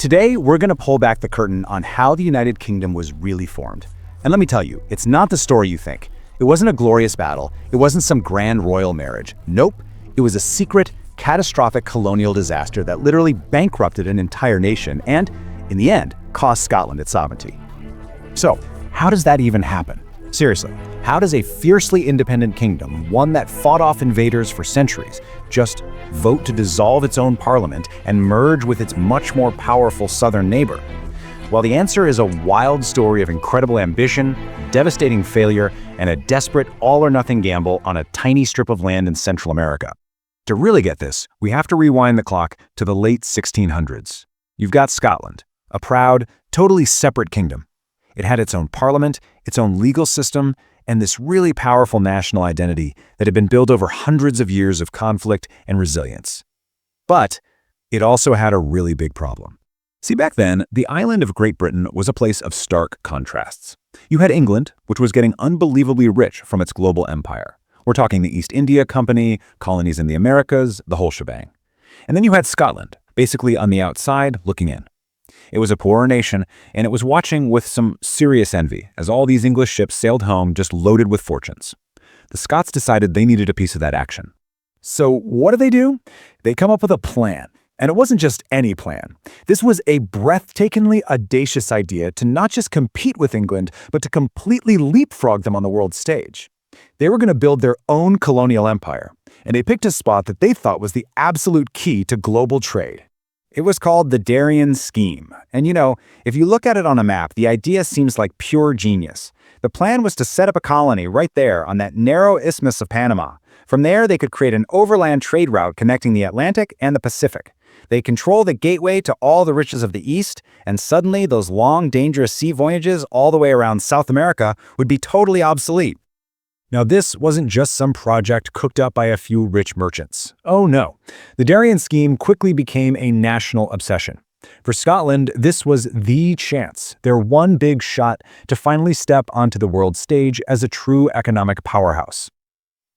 Today, we're going to pull back the curtain on how the United Kingdom was really formed. And let me tell you, it's not the story you think. It wasn't a glorious battle. It wasn't some grand royal marriage. Nope. It was a secret, catastrophic colonial disaster that literally bankrupted an entire nation and, in the end, cost Scotland its sovereignty. So, how does that even happen? Seriously, how does a fiercely independent kingdom, one that fought off invaders for centuries, just vote to dissolve its own parliament and merge with its much more powerful southern neighbor? Well, the answer is a wild story of incredible ambition, devastating failure, and a desperate all-or-nothing gamble on a tiny strip of land in Central America. To really get this, we have to rewind the clock to the late 1600s. You've got Scotland, a proud, totally separate kingdom. It had its own parliament, its own legal system, and this really powerful national identity that had been built over hundreds of years of conflict and resilience. But it also had a really big problem. See, back then, the island of Great Britain was a place of stark contrasts. You had England, which was getting unbelievably rich from its global empire. We're talking the East India Company, colonies in the Americas, the whole shebang. And then you had Scotland, basically on the outside, looking in. It was a poorer nation, and it was watching with some serious envy as all these English ships sailed home just loaded with fortunes. The Scots decided they needed a piece of that action. So what do? They come up with a plan. And it wasn't just any plan. This was a breathtakingly audacious idea to not just compete with England, but to completely leapfrog them on the world stage. They were going to build their own colonial empire, and they picked a spot that they thought was the absolute key to global trade. It was called the Darien Scheme. And if you look at it on a map, the idea seems like pure genius. The plan was to set up a colony right there on that narrow Isthmus of Panama. From there, they could create an overland trade route connecting the Atlantic and the Pacific. They control the gateway to all the riches of the East, and suddenly those long, dangerous sea voyages all the way around South America would be totally obsolete. Now, this wasn't just some project cooked up by a few rich merchants. Oh no. The Darien Scheme quickly became a national obsession. For Scotland, this was the chance, their one big shot to finally step onto the world stage as a true economic powerhouse.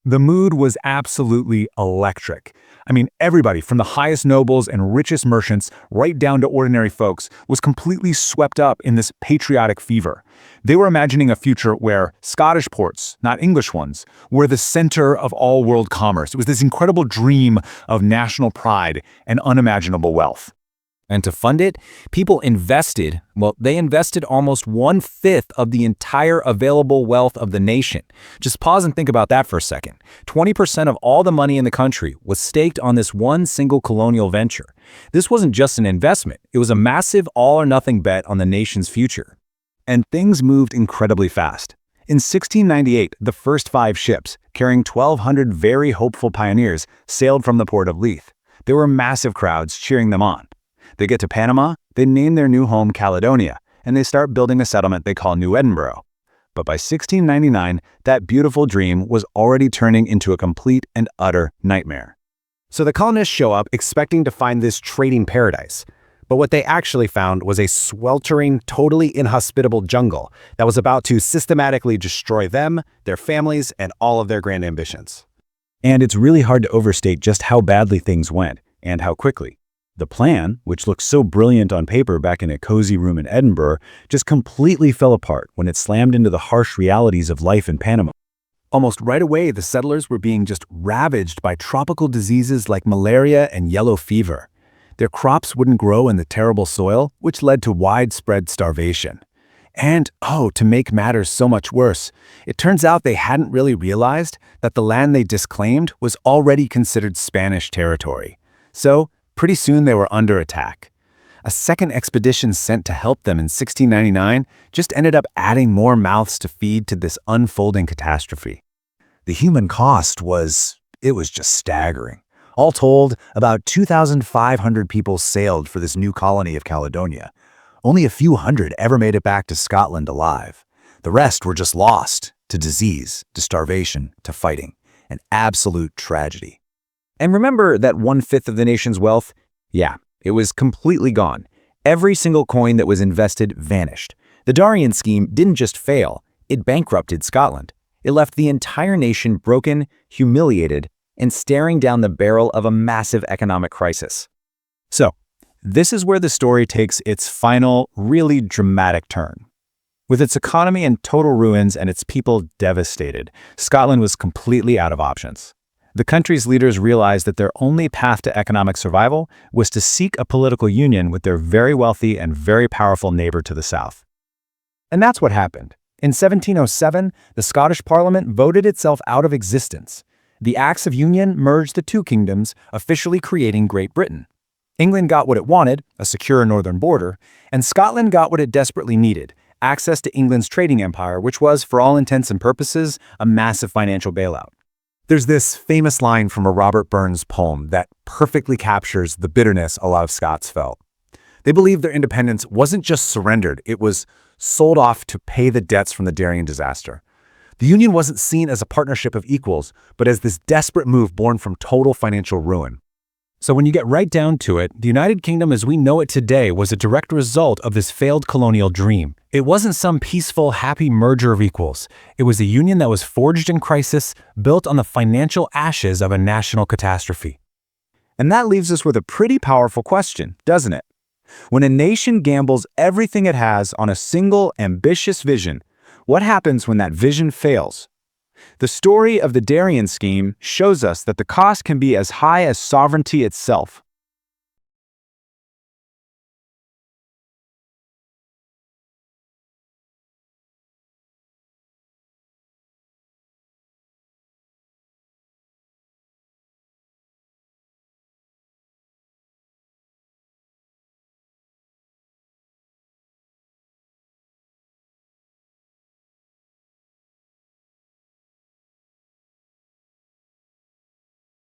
The mood was absolutely electric. I mean, everybody from the highest nobles and richest merchants right down to ordinary folks was completely swept up in this patriotic fever. They were imagining a future where Scottish ports, not English ones, were the center of all world commerce. It was this incredible dream of national pride and unimaginable wealth. And to fund it, people invested, they invested almost 1/5 of the entire available wealth of the nation. Just pause and think about that for a second. 20% of all the money in the country was staked on this one single colonial venture. This wasn't just an investment, it was a massive all-or-nothing bet on the nation's future. And things moved incredibly fast. In 1698, the first 5 ships, carrying 1,200 very hopeful pioneers, sailed from the port of Leith. There were massive crowds cheering them on. They get to Panama, they name their new home Caledonia, and they start building a settlement they call New Edinburgh. But by 1699, that beautiful dream was already turning into a complete and utter nightmare. So the colonists show up expecting to find this trading paradise. But what they actually found was a sweltering, totally inhospitable jungle that was about to systematically destroy them, their families, and all of their grand ambitions. And it's really hard to overstate just how badly things went, and how quickly. The plan, which looked so brilliant on paper back in a cozy room in Edinburgh, just completely fell apart when it slammed into the harsh realities of life in Panama. Almost right away, the settlers were being just ravaged by tropical diseases like malaria and yellow fever. Their crops wouldn't grow in the terrible soil, which led to widespread starvation. And, to make matters so much worse, it turns out they hadn't really realized that the land they disclaimed was already considered Spanish territory. So, pretty soon they were under attack. A second expedition sent to help them in 1699 just ended up adding more mouths to feed to this unfolding catastrophe. The human cost was just staggering. All told, about 2,500 people sailed for this new colony of Caledonia. Only a few hundred ever made it back to Scotland alive. The rest were just lost to disease, to starvation, to fighting. An absolute tragedy. And remember that 1/5 of the nation's wealth? Yeah, it was completely gone. Every single coin that was invested vanished. The Darien Scheme didn't just fail, it bankrupted Scotland. It left the entire nation broken, humiliated, and staring down the barrel of a massive economic crisis. So, This is where the story takes its final, really dramatic turn. With its economy in total ruins and its people devastated, Scotland was completely out of options. The country's leaders realized that their only path to economic survival was to seek a political union with their very wealthy and very powerful neighbor to the south. And that's what happened. In 1707, the Scottish Parliament voted itself out of existence. The Acts of Union merged the two kingdoms, officially creating Great Britain. England got what it wanted, a secure northern border, and Scotland got what it desperately needed, access to England's trading empire, which was, for all intents and purposes, a massive financial bailout. There's this famous line from a Robert Burns poem that perfectly captures the bitterness a lot of Scots felt. They believed their independence wasn't just surrendered, it was sold off to pay the debts from the Darien disaster. The Union wasn't seen as a partnership of equals, but as this desperate move born from total financial ruin. So when you get right down to it, the United Kingdom as we know it today was a direct result of this failed colonial dream. It wasn't some peaceful, happy merger of equals. It was a union that was forged in crisis, built on the financial ashes of a national catastrophe. And that leaves us with a pretty powerful question, doesn't it? When a nation gambles everything it has on a single, ambitious vision, what happens when that vision fails? The story of the Darien Scheme shows us that the cost can be as high as sovereignty itself.